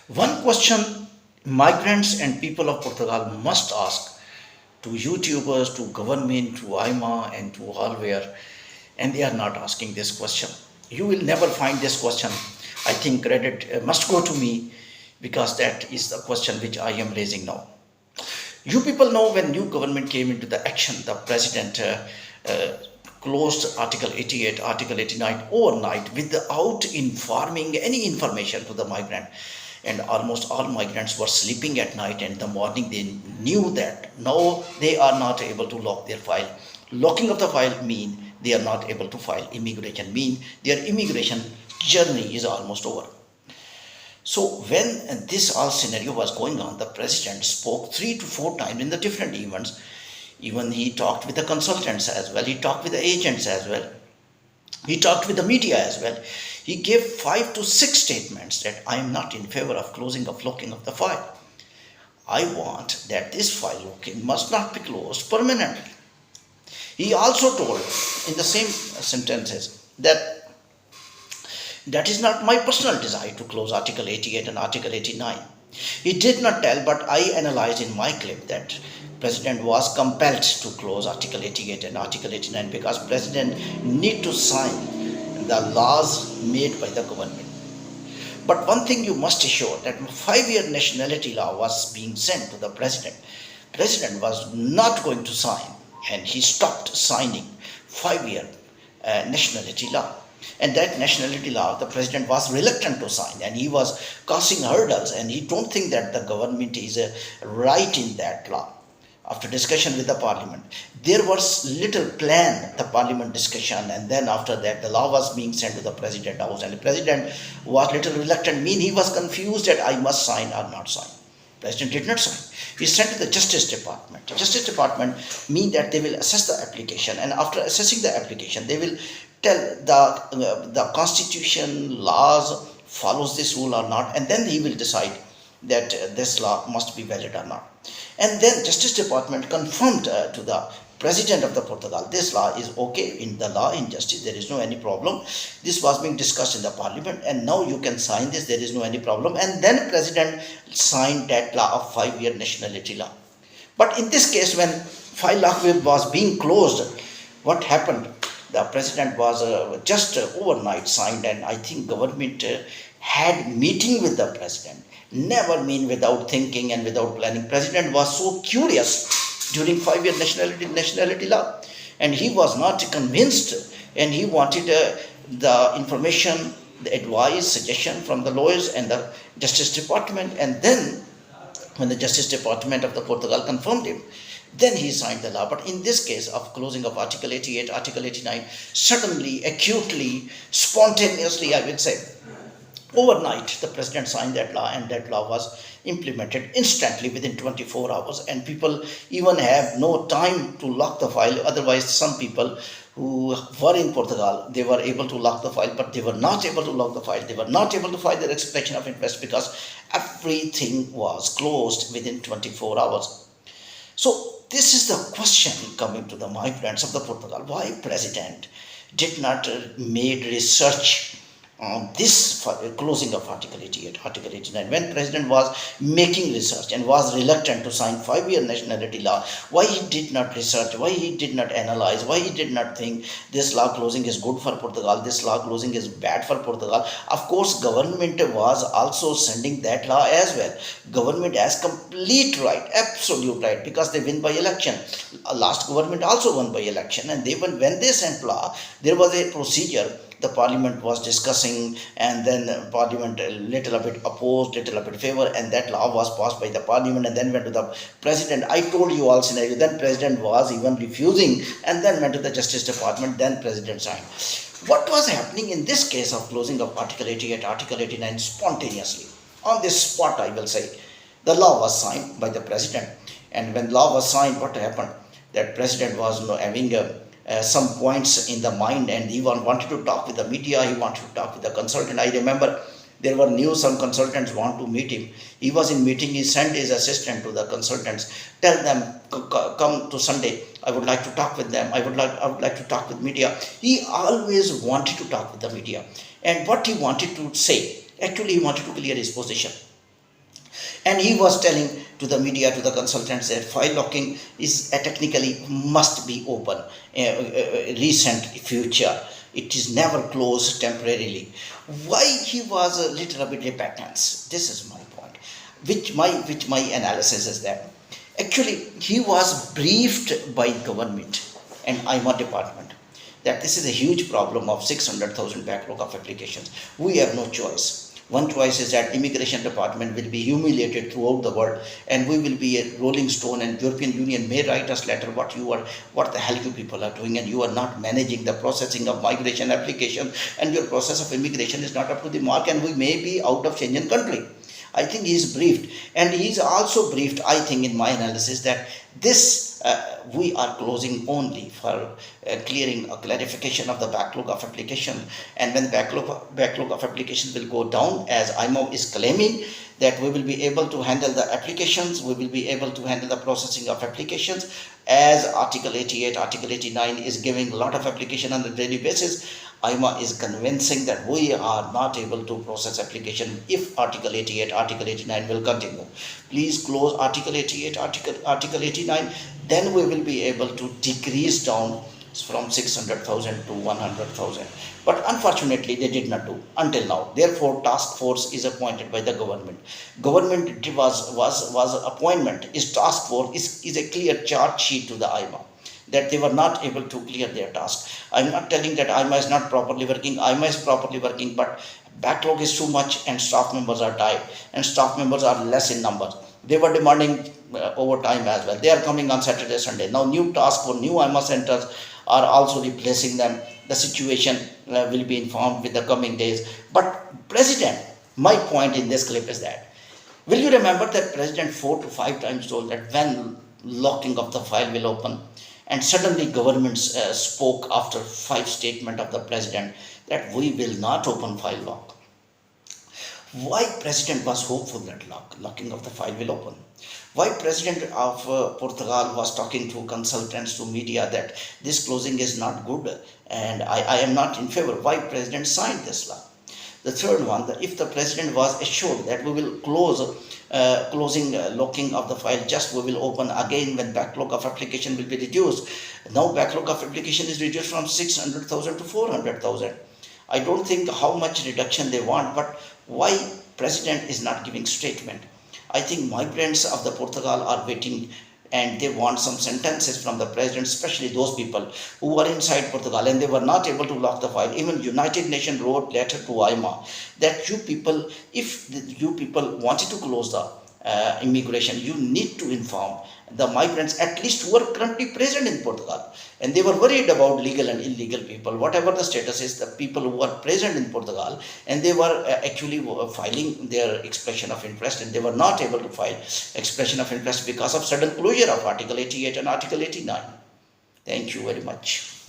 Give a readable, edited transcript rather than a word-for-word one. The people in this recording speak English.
One question migrants and people of Portugal must ask to YouTubers, to government, to AIMA, and to all where, and they are not asking this question. You will never find this question. I think credit must go to me because that is the question which I am raising now. You people know when new government came into the action, the president uh, closed Article 88, Article 89 overnight without informing any information to the migrant. And almost all migrants were sleeping at night, and in the morning they knew that now they are not able to lock their file. Locking of the file mean they are not able to file immigration, mean their immigration journey is almost over. So when this all scenario was going on, the president spoke 3 to 4 times in the different events. Even he talked with the consultants as well. He talked with the agents as well. He talked with the media as well. He gave 5 to 6 statements that I am not in favor of closing of locking of the file. I want that this file locking must not be closed permanently. He also told in the same sentences that that is not my personal desire to close Article 88 and Article 89. He did not tell, but I analyzed in my clip that President was compelled to close Article 88 and Article 89 because President need to sign the laws made by the government. But one thing you must assure that 5-year nationality law was being sent to the president. President was not going to sign, and he stopped signing 5-year nationality law. And that nationality law, the president was reluctant to sign, and he was causing hurdles, and he don't think that the government is right in that law. After discussion with the parliament, there was little plan, the parliament discussion, and then after that, the law was being sent to the president house, and the president was little reluctant, mean he was confused that I must sign or not sign. President did not sign. He sent to the Justice Department. The Justice Department mean that they will assess the application, and after assessing the application, they will tell the constitution laws follows this rule or not, and then he will decide that this law must be valid or not. And then Justice Department confirmed to the president of the Portugal, this law is okay in the law in justice, there is no any problem. This was being discussed in the parliament, and now you can sign this, there is no any problem. And then president signed that law of 5-year nationality law. But in this case, when file law was being closed, what happened? The president was just overnight signed, and I think government had meeting with the president. Never mean without thinking and without planning. President was so curious during 5-year nationality law, and he was not convinced, and he wanted the information, the advice, suggestion from the lawyers and the Justice Department. And then when the Justice Department of the Portugal confirmed him, then he signed the law. But in this case of closing of Article 88, Article 89, suddenly, acutely, spontaneously, I would say, overnight, the president signed that law, and that law was implemented instantly within 24 hours. And people even have no time to lock the file. Otherwise, some people who were in Portugal, they were able to lock the file, but they were not able to lock the file. They were not able to file their expectation of interest because everything was closed within 24 hours. So this is the question coming to the migrants of the Portugal. Why president did not made research on this closing of Article 88, Article 89, when president was making research and was reluctant to sign 5-year nationality law? Why he did not research? Why he did not analyze? Why he did not think this law closing is good for Portugal, this law closing is bad for Portugal? Of course, government was also sending that law as well. Government has complete right, absolute right, because they win by election. Last government also won by election, and they when they sent law, there was a procedure. The parliament was discussing, and then parliament a little bit opposed, little bit favor, and that law was passed by the parliament and then went to the president. I told you all scenario. Then president was even refusing, and then went to the Justice Department, then president signed. What was happening in this case of closing of Article 88, Article 89 spontaneously? On this spot, I will say, the law was signed by the president, and when law was signed, what happened? That president was having some points in the mind, and he wanted to talk with the media, he wanted to talk with the consultant. I remember there were news, some consultants want to meet him. He was in meeting, he sent his assistant to the consultants, tell them, come to Sunday, I would like to talk with them, I would like to talk with media. He always wanted to talk with the media. And what he wanted to say, actually he wanted to clear his position. And he was telling to the media, to the consultants, that file locking is technically must be open, recent future. It is never closed temporarily. Why he was a little bit repentant? This is my point. Which my analysis is that actually he was briefed by government and IMA department that this is a huge problem of 600,000 backlog of applications. We have no choice. One choice is that immigration department will be humiliated throughout the world, and we will be a rolling stone, and European Union may write us letter what the hell you people are doing, and you are not managing the processing of migration applications, and your process of immigration is not up to the mark, and we may be out of Schengen country. I think he is briefed, and he is also briefed, I think, in my analysis, that this we are closing only for clearing a clarification of the backlog of application, and when backlog of applications will go down, as IMO is claiming, that we will be able to handle the applications, we will be able to handle the processing of applications, as Article 88, Article 89 is giving a lot of application on a daily basis. IMA is convincing that we are not able to process application if Article 88, Article 89 will continue. Please close Article 88, Article 89, then we will be able to decrease down from 600,000 to 100,000. But unfortunately, they did not do until now. Therefore, task force is appointed by the government. Government was appointment. Is task force is a clear charge sheet to the IMA that they were not able to clear their task. I'm not telling that IMA is not properly working. IMA is properly working, but backlog is too much, and staff members are tired, and staff members are less in number. They were demanding overtime as well. They are coming on Saturday, Sunday. Now new task for new IMA centers are also replacing them. The situation will be informed with the coming days. But President, my point in this clip is that, will you remember that President 4 to 5 times told that when locking of the file will open, and suddenly government spoke after 5 statements of the President that we will not open file lock. Why President was hopeful that locking of the file will open? Why President of Portugal was talking to consultants, to media, that this closing is not good and I am not in favor? Why President signed this law? The third one, that if the President was assured that we will locking of the file, just we will open again when backlog of application will be reduced. Now backlog of application is reduced from 600,000 to 400,000. I don't think how much reduction they want, but why President is not giving statement? I think migrants of the Portugal are waiting, and they want some sentences from the President, especially those people who were inside Portugal and they were not able to lock the file. Even United Nations wrote letter to IMA that you people, if you people wanted to close the immigration, you need to inform the migrants, at least who are currently present in Portugal. And they were worried about legal and illegal people, whatever the status is, the people who are present in Portugal, and they were actually filing their expression of interest, and they were not able to file expression of interest because of sudden closure of Article 88 and Article 89. Thank you very much.